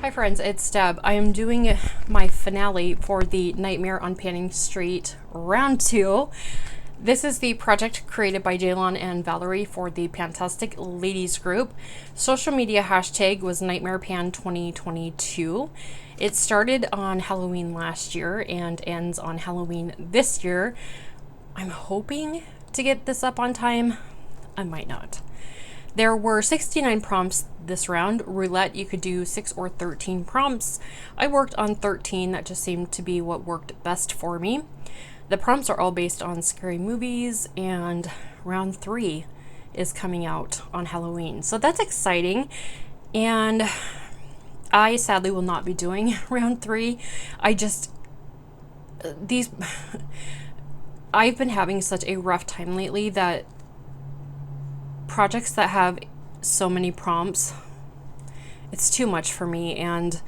Hi friends, it's Deb. I am doing my finale for the Nightmare on Panning Street round 2. This is the project created by Jaylon and Valerie for the Fantastic Ladies group. Social media hashtag was NightmarePan2022. It started on Halloween last year and ends on Halloween this year. I'm hoping to get this up on time. I might not. There were 69 prompts this round. Roulette, you could do 6 or 13 prompts. I worked on 13. That just seemed to be what worked best for me. The prompts are all based on scary movies, and round 3 is coming out on Halloween. So that's exciting. And I sadly will not be doing round 3. I've been having such a rough time lately that projects that have so many prompts, it's too much for me, and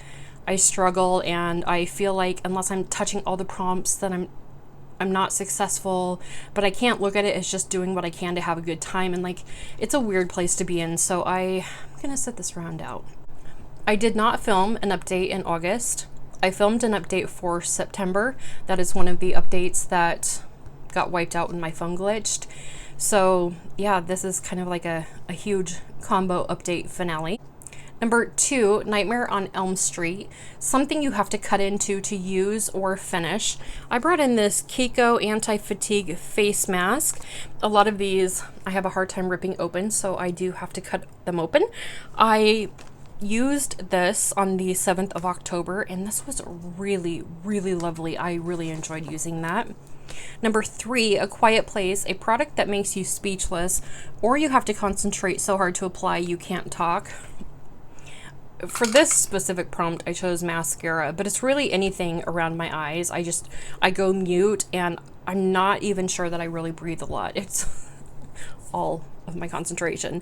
I struggle, and I feel like unless I'm touching all the prompts, then I'm not successful. But I can't look at it as just doing what I can to have a good time, and like, it's a weird place to be in. So I'm gonna sit this round out. I did not film an update in August. I filmed an update for September. That is one of the updates that got wiped out when my phone glitched. So yeah, this is kind of like a huge combo update finale. Number 2, Nightmare on Elm Street. Something you have to cut into to use or finish. I brought in this Keiko anti-fatigue face mask. A lot of these I have a hard time ripping open, so I do have to cut them open. I used this on the 7th of October, and this was really, really lovely. I really enjoyed using that. Number 3, A Quiet Place, a product that makes you speechless, or you have to concentrate so hard to apply you can't talk. For this specific prompt, I chose mascara, but it's really anything around my eyes. I go mute, and I'm not even sure that I really breathe a lot. It's all of my concentration.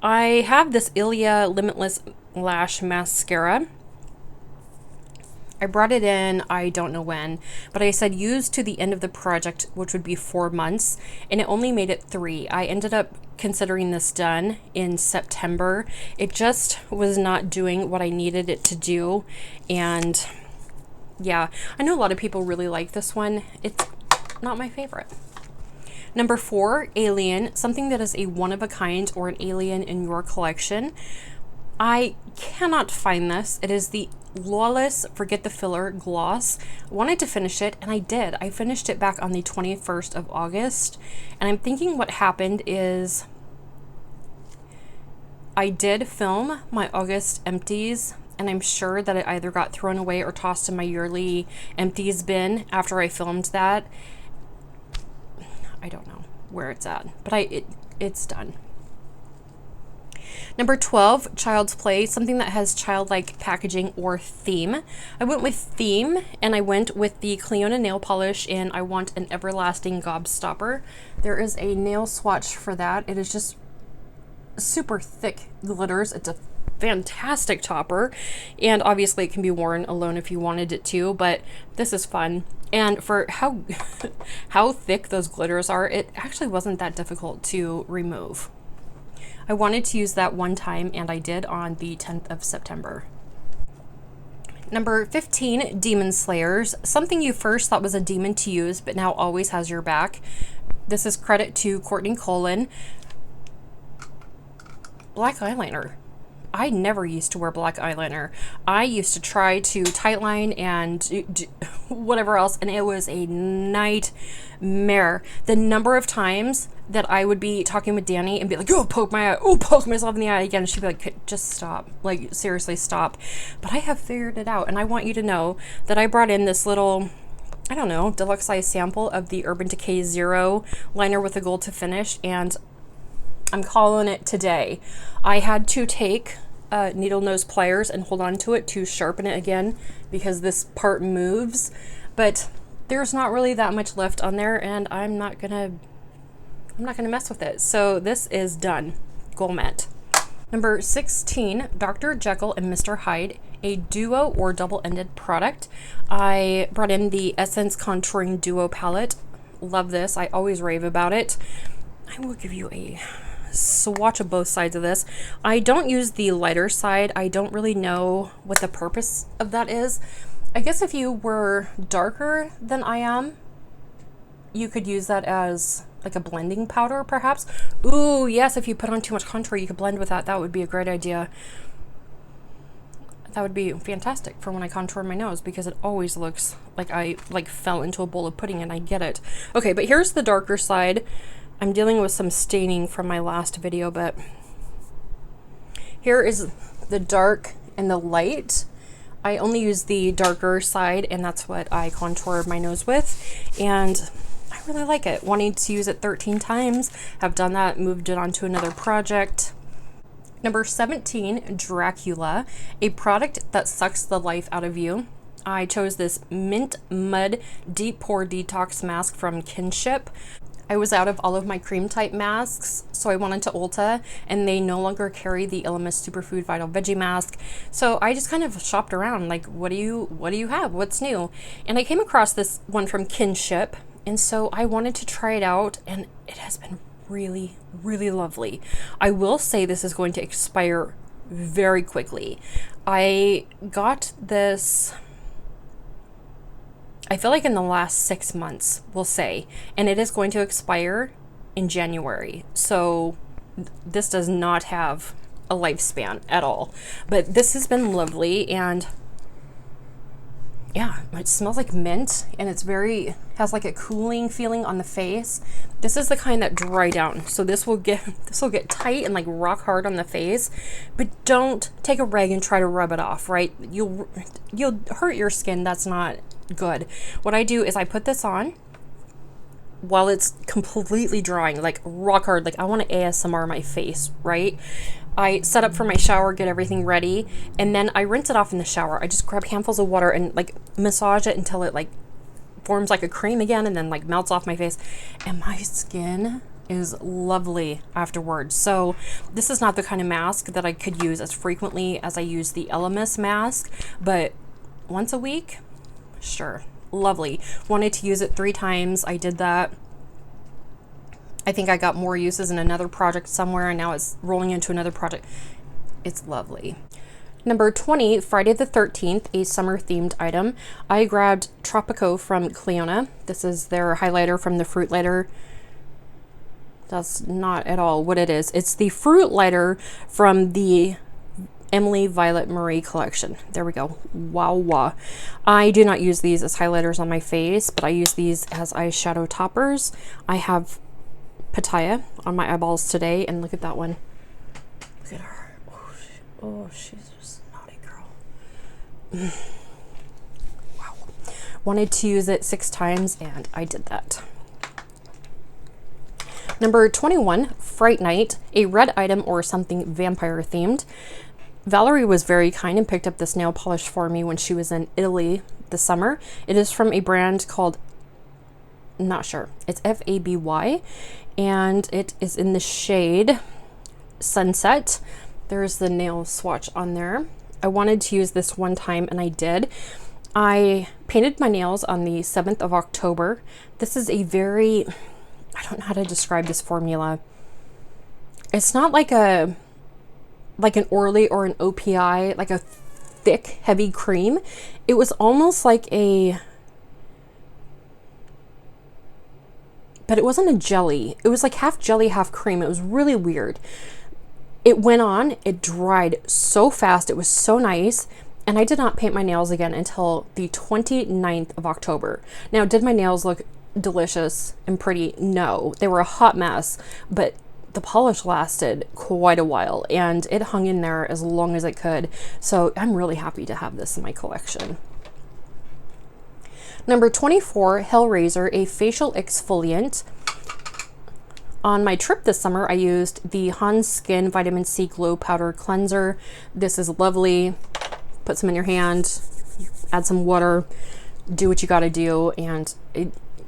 I have this Ilia Limitless Lash Mascara. I brought it in, I don't know when, but I said use to the end of the project, which would be 4 months, and it only made it 3. I ended up considering this done in September. It just was not doing what I needed it to do, and yeah, I know a lot of people really like this one. It's not my favorite. Number 4, Alien, something that is a one-of-a-kind or an alien in your collection. I cannot find this. It is the Lawless Forget the Filler Gloss. I wanted to finish it, and I did. I finished it back on the 21st of August, and I'm thinking what happened is I did film my August empties, and I'm sure that it either got thrown away or tossed in my yearly empties bin after I filmed that. I don't know where it's at, but it's done. Number 12, Child's Play, something that has childlike packaging or theme. I went with theme, and I went with the Cleona nail polish, and I want an everlasting gobstopper. There is a nail swatch for that. It is just super thick glitters. It's a fantastic topper, and obviously it can be worn alone if you wanted it to, but this is fun. And for how thick those glitters are, it actually wasn't that difficult to remove. I wanted to use that one time, and I did on the 10th of September. Number 15, Demon Slayers. Something you first thought was a demon to use, but now always has your back. This is credit to Courtney Colin. Black eyeliner. I never used to wear black eyeliner. I used to try to tightline and do whatever else, and it was a nightmare. The number of times that I would be talking with Danny and be like, oh, poke my eye, oh, poke myself in the eye again. And she'd be like, just stop. Like, seriously, stop. But I have figured it out, and I want you to know that I brought in this little, I don't know, deluxe size sample of the Urban Decay Zero liner with a gold to finish, and I'm calling it today. I had to take needle nose pliers and hold on to it to sharpen it again because this part moves, but there's not really that much left on there, and I'm not gonna mess with it. So this is done. Goal met. Number 16, Dr. Jekyll and Mr. Hyde, a duo or double-ended product. I brought in the Essence Contouring Duo palette. Love this. I always rave about it. I will give you a swatch of both sides of this. I don't use the lighter side. I don't really know what the purpose of that is. I guess if you were darker than I am, you could use that as like a blending powder, perhaps. Ooh, yes, if you put on too much contour, you could blend with that. That would be a great idea. That would be fantastic for when I contour my nose, because it always looks like I fell into a bowl of pudding, and I get it. Okay, but here's the darker side. I'm dealing with some staining from my last video, but here is the dark and the light. I only use the darker side, and that's what I contour my nose with, and I really like it. Wanting to use it 13 times. Have done that, moved it on to another project. Number 17, Dracula, a product that sucks the life out of you. I chose this Mint Mud Deep Pore Detox Mask from Kinship. I was out of all of my cream type masks, so I went into Ulta, and they no longer carry the Elemis Superfood Vital Veggie Mask. So I just kind of shopped around, like, what do you have? What's new? And I came across this one from Kinship, and so I wanted to try it out, and it has been really, really lovely. I will say this is going to expire very quickly. I got this, I feel like in the last 6 months, we'll say, and it is going to expire in January. So this does not have a lifespan at all, but this has been lovely. And yeah, it smells like mint, and it's has like a cooling feeling on the face. This is the kind that dry down, so this will get tight and like rock hard on the face, but don't take a rag and try to rub it off, right? You'll hurt your skin. That's not good. What I do is I put this on while it's completely drying, like rock hard, like I want to ASMR my face, right? I set up for my shower, get everything ready, and then I rinse it off in the shower. I just grab handfuls of water and like massage it until it like forms like a cream again, and then like melts off my face, and my skin is lovely afterwards. So this is not the kind of mask that I could use as frequently as I use the Elemis mask, but once a week, sure, lovely. Wanted to use it 3 times. I did that. I think I got more uses in another project somewhere, and now it's rolling into another project. It's lovely. Number 20, Friday the 13th, a summer themed item. I grabbed Tropico from Cleona. This is their highlighter from the Fruit Lighter. That's not at all what it is. It's the Fruit Lighter from the Emily Violet Marie collection. There we go. Wow. I do not use these as highlighters on my face, but I use these as eyeshadow toppers. I have Pitaya on my eyeballs today, and look at that one. Look at her. Oh, she's just a naughty girl. Wow. Wanted to use it 6 times, and I did that. Number 21, Fright Night, a red item or something vampire themed. Valerie was very kind and picked up this nail polish for me when she was in Italy this summer. It is from a brand called, not sure, it's Faby, and it is in the shade Sunset. There's the nail swatch on there. I wanted to use this one time, and I did. I painted my nails on the 7th of October. This is a very, I don't know how to describe this formula. It's not like an Orly or an OPI, like a thick, heavy cream. It was almost like but it wasn't a jelly. It was like half jelly, half cream. It was really weird. It went on, it dried so fast. It was so nice. And I did not paint my nails again until the 29th of October. Now, did my nails look delicious and pretty? No, they were a hot mess, but the polish lasted quite a while, and it hung in there as long as it could. So I'm really happy to have this in my collection. Number 24, Hellraiser, a facial exfoliant. On my trip this summer, I used the Hans Skin Vitamin C Glow Powder Cleanser. This is lovely. Put some in your hand, add some water, do what you gotta do, and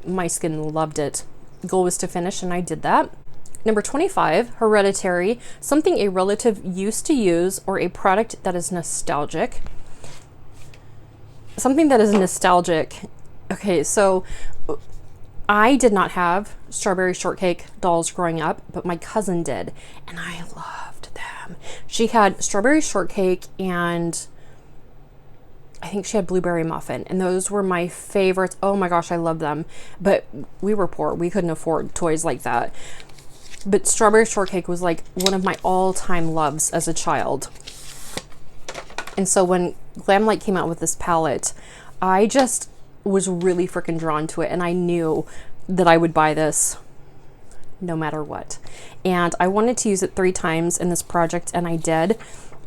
my skin loved it. The goal was to finish, and I did that. Number 25, Hereditary, something a relative used to use or a product that is nostalgic. Something that is nostalgic. Okay, so I did not have strawberry shortcake dolls growing up, but my cousin did, and I loved them. She had strawberry shortcake and I think she had blueberry muffin, and those were my favorites. Oh my gosh, I love them. But we were poor. We couldn't afford toys like that. But strawberry shortcake was like one of my all-time loves as a child. And so when Glamlight came out with this palette, I just was really freaking drawn to it, and I knew that I would buy this no matter what. And I wanted to use it 3 times in this project, and I did.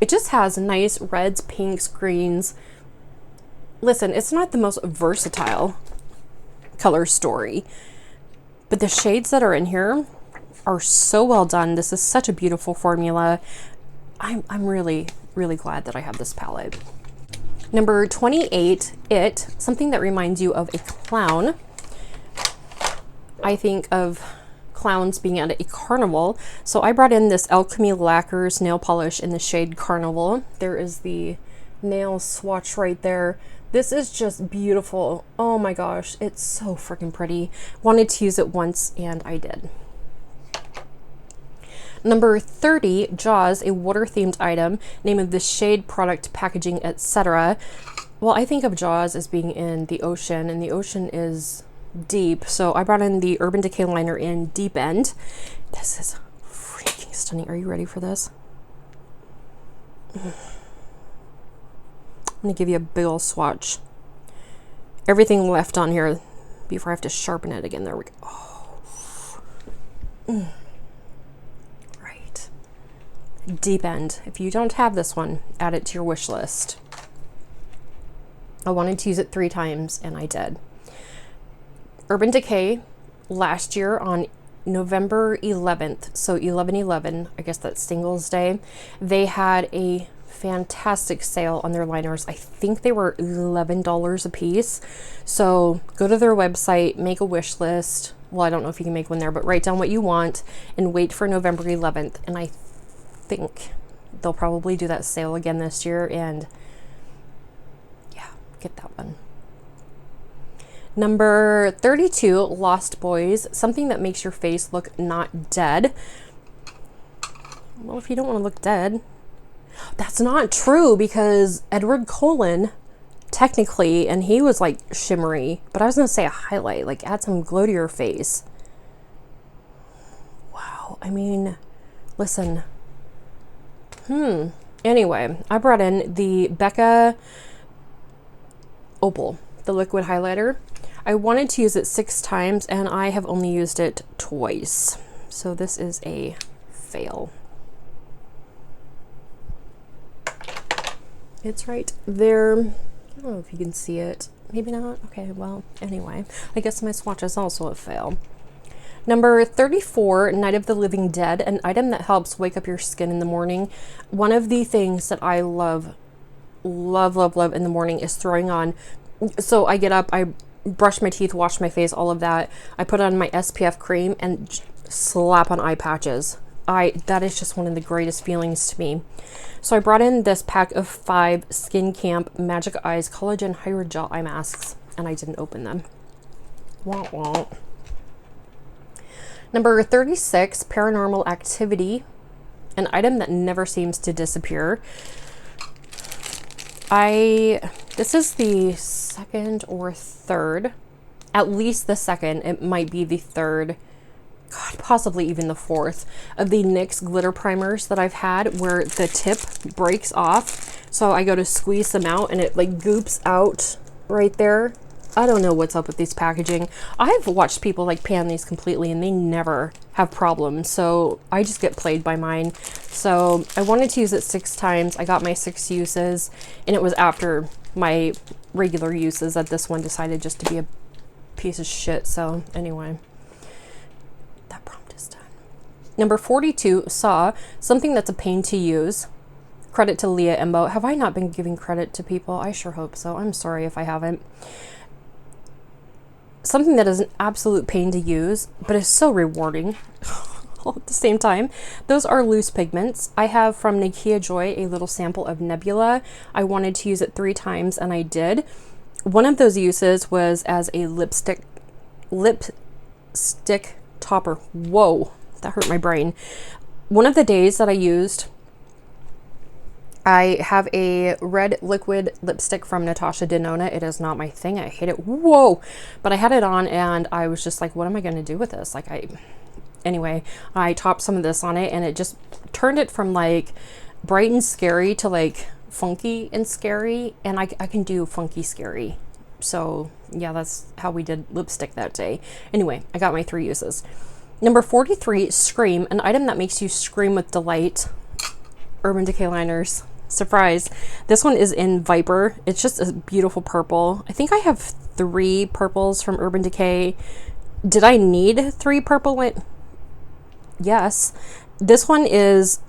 It just has nice reds, pinks, greens. Listen, it's not the most versatile color story, but the shades that are in here are so well done. This is such a beautiful formula. I'm really, really glad that I have this palette. Number 28, something that reminds you of a clown. I think of clowns being at a carnival. So I brought in this Alchemy Lacquers nail polish in the shade Carnival. There is the nail swatch right there. This is just beautiful. Oh my gosh, it's so freaking pretty. Wanted to use it once, and I did. Number 30, Jaws, a water-themed item. Name of the shade, product, packaging, etc. Well, I think of Jaws as being in the ocean, and the ocean is deep. So I brought in the Urban Decay liner in Deep End. This is freaking stunning. Are you ready for this? I'm going to give you a big ol' swatch. Everything left on here before I have to sharpen it again. There we go. Oh. Right. Deep End. If you don't have this one, add it to your wish list. I wanted to use it 3 times, and I did. Urban Decay last year on November 11th, so 11/11, I guess that's Singles Day, they had a fantastic sale on their liners. I think they were $11 a piece. So go to their website, make a wish list. Well, I don't know if you can make one there, but write down what you want and wait for November 11th. And I think they'll probably do that sale again this year, and yeah, get that one. Number 32, Lost Boys, something that makes your face look not dead. Well, if you don't want to look dead, that's not true, because Edward Cullen, technically, and he was like shimmery, but I was going to say a highlight, like add some glow to your face. Wow. I mean, listen. Anyway, I brought in the Becca Opal, the liquid highlighter. I wanted to use it 6 times, and I have only used it twice. So this is a fail. It's right there. I don't know if you can see it. Maybe not. Okay, well, anyway. I guess my swatch is also a fail. Number 34, Night of the Living Dead, an item that helps wake up your skin in the morning. One of the things that I love in the morning is throwing on. So I get up, I brush my teeth, wash my face, all of that. I put on my SPF cream and slap on eye patches. That is just one of the greatest feelings to me. So I brought in this pack of 5 Skin Camp Magic Eyes Collagen Hydrogel Eye Masks, and I didn't open them. Wah wah. Number 36, Paranormal Activity, an item that never seems to disappear. This is the 2nd or 3rd, at least the 2nd, it might be the 3rd, God, possibly even the 4th, of the NYX glitter primers that I've had where the tip breaks off. So I go to squeeze them out and it like goops out right there. I don't know what's up with these packaging. I've watched people like pan these completely and they never have problems. So I just get played by mine. So I wanted to use it 6 times. I got my 6 uses, and it was after my regular uses that this one decided just to be a piece of shit. So anyway, that prompt is done. Number 42, Saw, something that's a pain to use. Credit to Leah Embo. Have I not been giving credit to people? I sure hope so. I'm sorry if I haven't. Something that is an absolute pain to use, but is so rewarding all at the same time. Those are loose pigments. I have from Nakia Joy a little sample of Nebula. I wanted to use it 3 times, and I did. One of those uses was as a lip lipstick topper. Whoa, that hurt my brain. One of the days that I used, I have a red liquid lipstick from Natasha Denona. It is not my thing. I hate it. Whoa. But I had it on and I was just like, what am I going to do with this? Anyway, I topped some of this on it and it just turned it from like bright and scary to like funky and scary. And I can do funky scary. So yeah, that's how we did lipstick that day. Anyway, I got my 3 uses. Number 43, Scream, an item that makes you scream with delight. Urban Decay liners. Surprise. This one is in Viper. It's just a beautiful purple. I think I have 3 purples from Urban Decay. Did I need 3 purple? Yes. This one is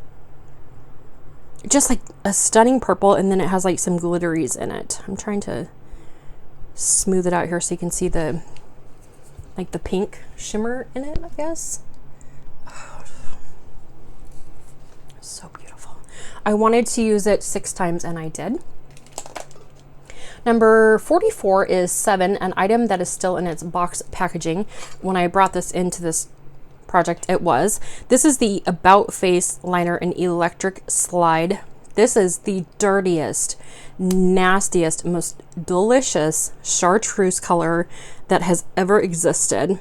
just like a stunning purple, and then it has like some glitteries in it. I'm trying to smooth it out here so you can see the like the pink shimmer in it, I guess. Oh, so beautiful. I wanted to use it 6 times and I did. Number 44 is 7, an item that is still in its box packaging. When I brought this into this project, it was. This is the About Face liner in Electric Slide. This is the dirtiest, nastiest, most delicious chartreuse color that has ever existed.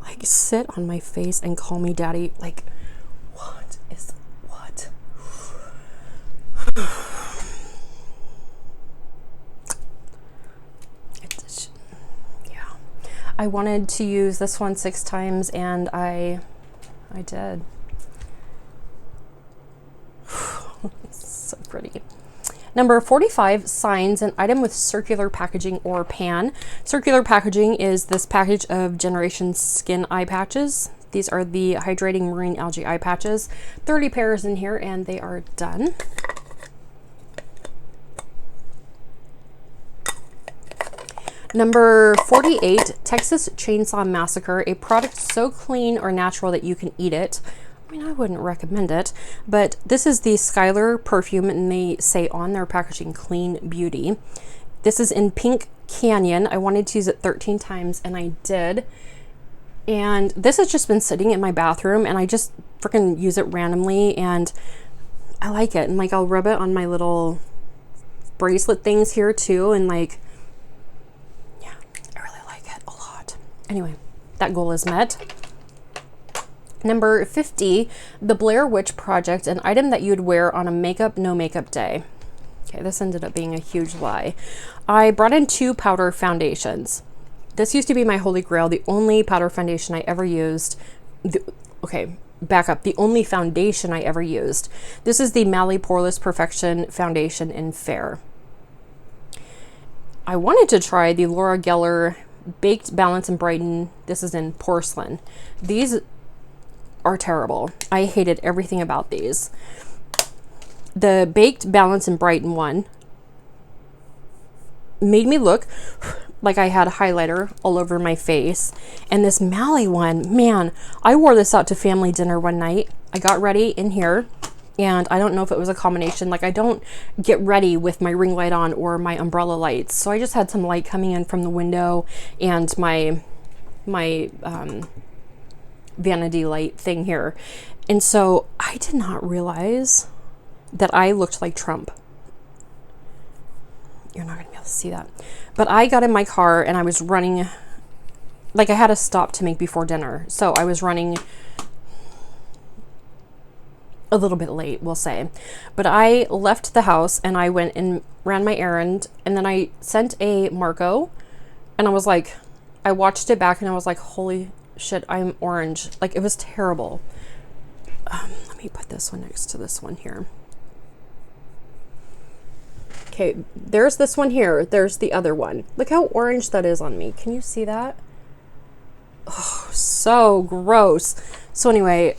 Like, sit on my face and call me daddy. Like, what is what? Yeah. I wanted to use this one 6 times and I did. So pretty. Number 45, Signs, an item with circular packaging or pan. Circular packaging is this package of Generation Skin eye patches. These are the hydrating marine algae eye patches. 30 pairs in here and they are done. Number 48, Texas Chainsaw Massacre, a product so clean or natural that you can eat it. I mean, I wouldn't recommend it, but this is the Skylar perfume and they say on their packaging, clean beauty. This is in Pink Canyon. I wanted to use it 13 times and I did. And this has just been sitting in my bathroom and I just freaking use it randomly and I like it. And like, I'll rub it on my little bracelet things here too. And like, yeah, I really like it a lot. Anyway, that goal is met. Number 50, the Blair Witch Project, an item that you would wear on a makeup, no makeup day. Okay, this ended up being a huge lie. I brought in 2 powder foundations. This used to be my holy grail, the only powder foundation I ever used. Okay, back up. The only foundation I ever used. This is the Mally Poreless Perfection Foundation in Fair. I wanted to try the Laura Geller Baked Balance and Brighten. This is in Porcelain. These are terrible. I hated everything about these. The Baked Balance and Brighten one made me look like I had a highlighter all over my face. And this Mally one, man, I wore this out to family dinner one night. I got ready in here and I don't know if it was a combination. Like, I don't get ready with my ring light on or my umbrella lights. So I just had some light coming in from the window and my vanity light thing here. And so I did not realize that I looked like Trump. You're not gonna be able to see that. But I got in my car and I was running, like I had a stop to make before dinner. So I was running a little bit late, we'll say. But I left the house and I went and ran my errand. And then I sent a Marco and I was like, I watched it back and I was like, holy shit, I'm orange. Like, it was terrible. Let me put this one next to this one here. Okay, there's this one here. There's the other one. Look how orange that is on me. Can you see that? Oh, so gross. So anyway,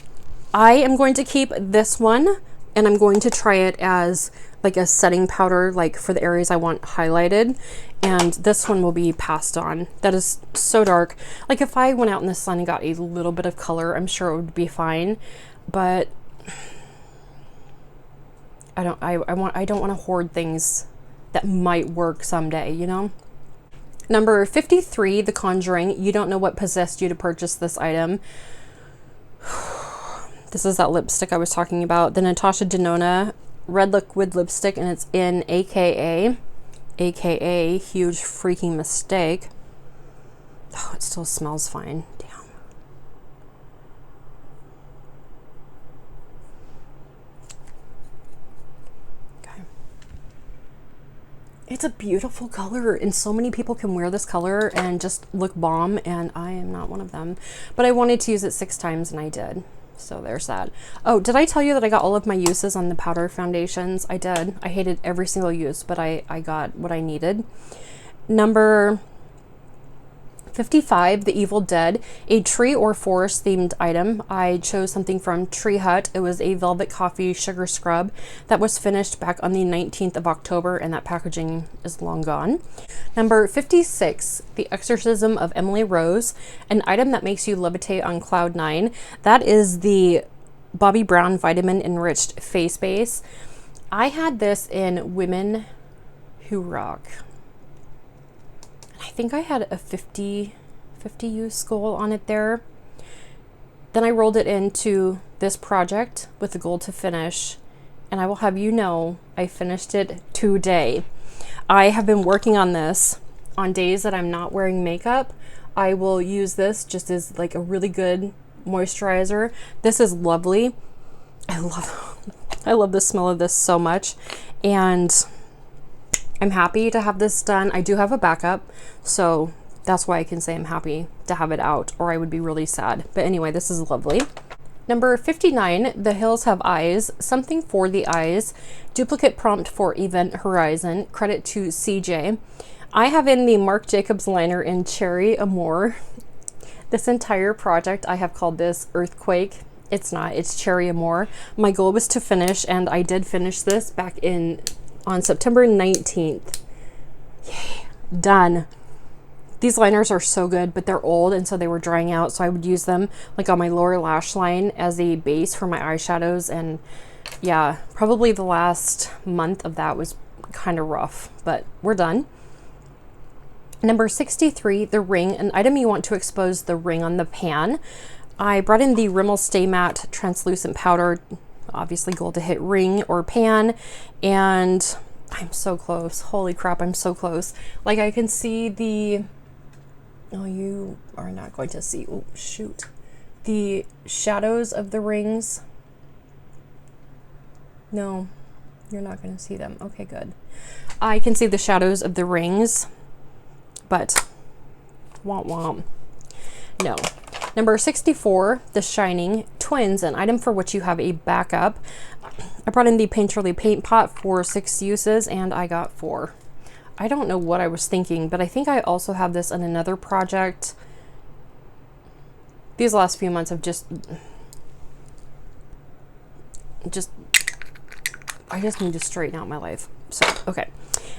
I am going to keep this one and I'm going to try it as like a setting powder, like for the areas I want highlighted. And this one will be passed on. That is so dark. Like, if I went out in the sun and got a little bit of color, I'm sure it would be fine. But I don't want to hoard things that might work someday, you know? Number 53, The Conjuring. You don't know what possessed you to purchase this item. This is that lipstick I was talking about. The Natasha Denona Red Liquid Lipstick, and it's in AKA. AKA, huge freaking mistake. Oh, it still smells fine. Damn. Okay. It's a beautiful color, and so many people can wear this color and just look bomb, and I am not one of them. But I wanted to use it 6 times, and I did. So there's that. Oh, did I tell you that I got all of my uses on the powder foundations? I did. I hated every single use, but I got what I needed. Number 55, The Evil Dead, a tree or forest themed item. I chose something from Tree Hut. It was a velvet coffee sugar scrub that was finished back on the 19th of October, and that packaging is long gone. Number 56, The Exorcism of Emily Rose, an item that makes you levitate on cloud 9. That is the Bobbi Brown vitamin enriched face base. I had this in Women Who Rock. I think I had a 50 use goal on it there. Then I rolled it into this project with the goal to finish, and I will have you know I finished it today. I have been working on this on days that I'm not wearing makeup. I will use this just as like a really good moisturizer. This is lovely. I love the smell of this so much, and I'm happy to have this done. I do have a backup, so that's why I can say I'm happy to have it out, or I would be really sad. But anyway, this is lovely. Number 59, The Hills Have Eyes, something for the eyes. Duplicate prompt for Event Horizon. Credit to CJ. I have in the Marc Jacobs liner in Cherry Amour. This entire project, I have called this Earthquake. It's not, it's Cherry Amour. My goal was to finish, and I did finish this back on September 19th. Yay, done. These liners are so good, but they're old, and so they were drying out, so I would use them like on my lower lash line as a base for my eyeshadows. And yeah, probably the last month of that was kind of rough, but we're done. Number 63, The Ring, an item you want to expose the ring on the pan. I brought in the Rimmel Stay Matte translucent powder, obviously goal to hit ring or pan, and I'm so close. Holy crap, I'm so close. Like, I can see the, oh, you are not going to see, oh shoot, the shadows of the rings. No, you're not going to see them. Okay, good. I can see the shadows of the rings, but womp womp. No. Number 64, The Shining, Twins, an item for which you have a backup. I brought in the Painterly paint pot for 6 uses, and I got 4. I don't know what I was thinking, but I think I also have this in another project. These last few months have just I just need to straighten out my life. So, okay.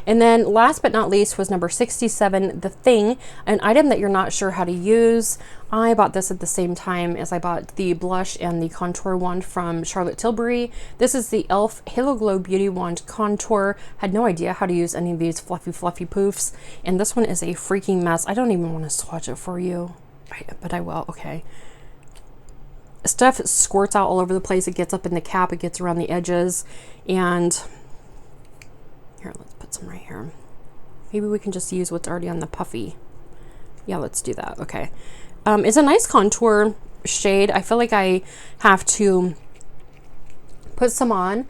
And then last but not least was number 67, The Thing, an item that you're not sure how to use. I bought this at the same time as I bought the blush and the contour wand from Charlotte Tilbury. This is the e.l.f. Halo Glow Beauty Wand Contour. Had no idea how to use any of these fluffy poofs. And this one is a freaking mess. I don't even want to swatch it for you, but I will. Okay. Stuff squirts out all over the place. It gets up in the cap. It gets around the edges. And here, let's put some right here. Maybe we can just use what's already on the puffy. Yeah, let's do that. Okay. It's a nice contour shade. I feel like I have to put some on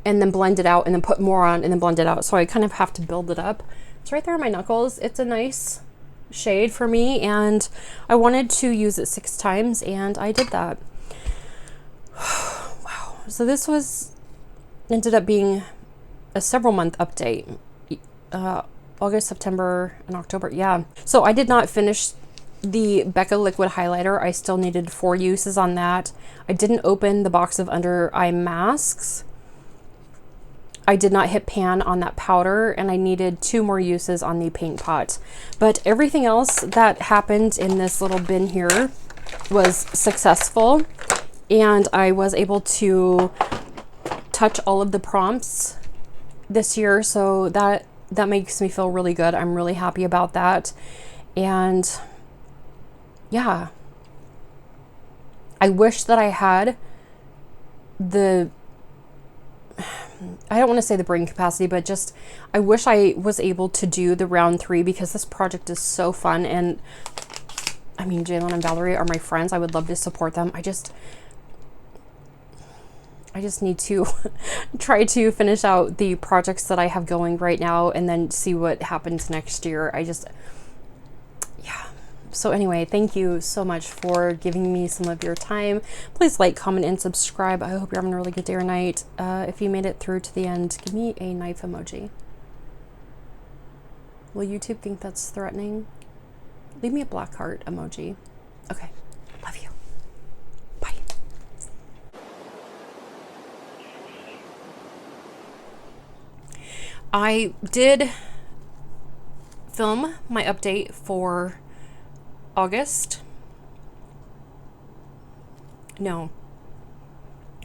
and then blend it out and then put more on and then blend it out. So I kind of have to build it up. It's right there on my knuckles. It's a nice shade for me, and I wanted to use it 6 times, and I did that. Wow. So this ended up being a several month update. August, September, and October. Yeah. So I did not finish the Becca liquid highlighter. I still needed 4 uses on that. I didn't open the box of under eye masks. I did not hit pan on that powder, and I needed 2 more uses on the paint pot. But everything else that happened in this little bin here was successful, and I was able to touch all of the prompts this year, so that that makes me feel really good. I'm really happy about that. And yeah, I wish that I had the, I don't want to say the brain capacity, but just, I wish I was able to do the round 3 because this project is so fun. And I mean, Jalen and Valerie are my friends. I would love to support them. I just need to try to finish out the projects that I have going right now and then see what happens next year. Yeah. So anyway, thank you so much for giving me some of your time. Please like, comment, and subscribe. I hope you're having a really good day or night. If you made it through to the end, give me a knife emoji. Will YouTube think that's threatening? Leave me a black heart emoji. Okay. Love you. Bye. I did film my update for August. No,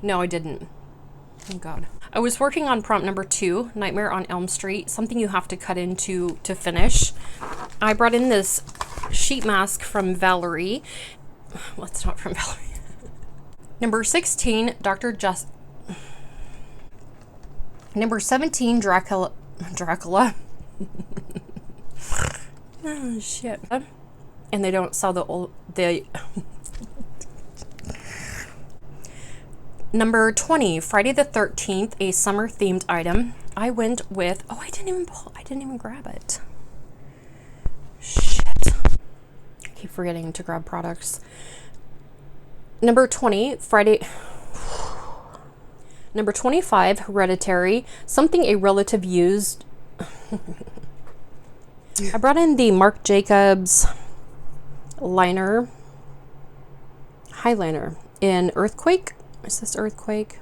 I didn't. Oh God. I was working on prompt number 2, Nightmare on Elm Street, something you have to cut into to finish. I brought in this sheet mask from Valerie. Well, it's not from Valerie. Number 16, Number 17, Dracula. Oh, shit. And they don't sell the Number 20, Friday the 13th, a summer themed item. I went with, oh, I didn't even grab it. Shit. I keep forgetting to grab products. Number 20, Friday. Number 25, Hereditary, something a relative used. I brought in the Marc Jacobs highliner in Earthquake. Is this Earthquake?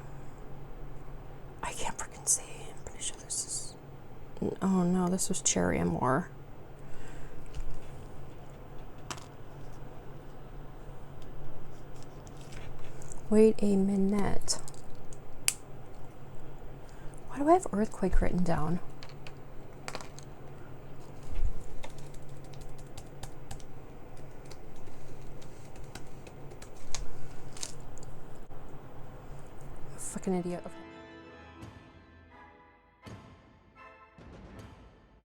I can't freaking see. I'm pretty sure this is... Oh no, this was Cherry Amour. Wait a minute. Why do I have Earthquake written down? Fucking idiot. Okay.